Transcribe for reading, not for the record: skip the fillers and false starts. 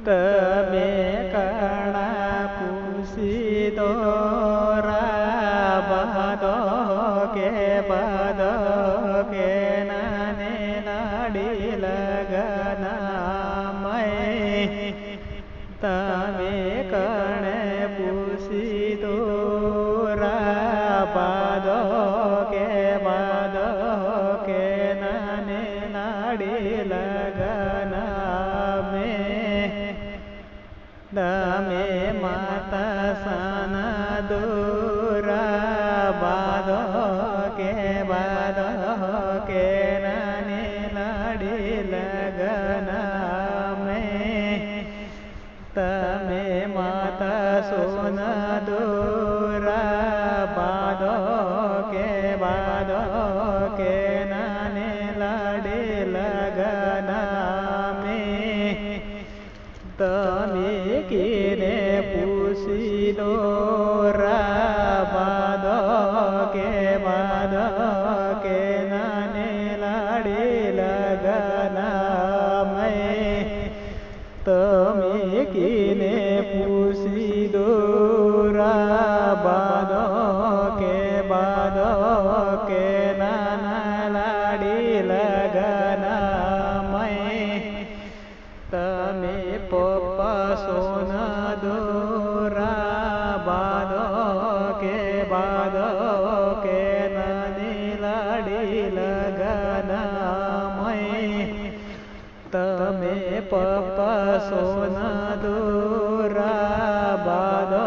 તમે કણા પૂછી તો રાબદો કે નાને લાડી લગનામય તમે કણે પૂછી તો રાબદો કે નાને લાડી લગનામે તમે માતા સાના દુરા બાદો કે નાને લાડી લગનામે તમે માતા સોના દુરા બાદો કે નાને લાડી લગનામે તમે કીને પૂછી દો રાબદો કે નાને લાડી લગનામય તમે કીને પૂછી દો રાબદો કે નાના લાડી લગનામય તમે પપ્પા સોના દોરા બાદો કે નાની લાડી લગનામય તમે પપ્પા સોના દોરા બાદો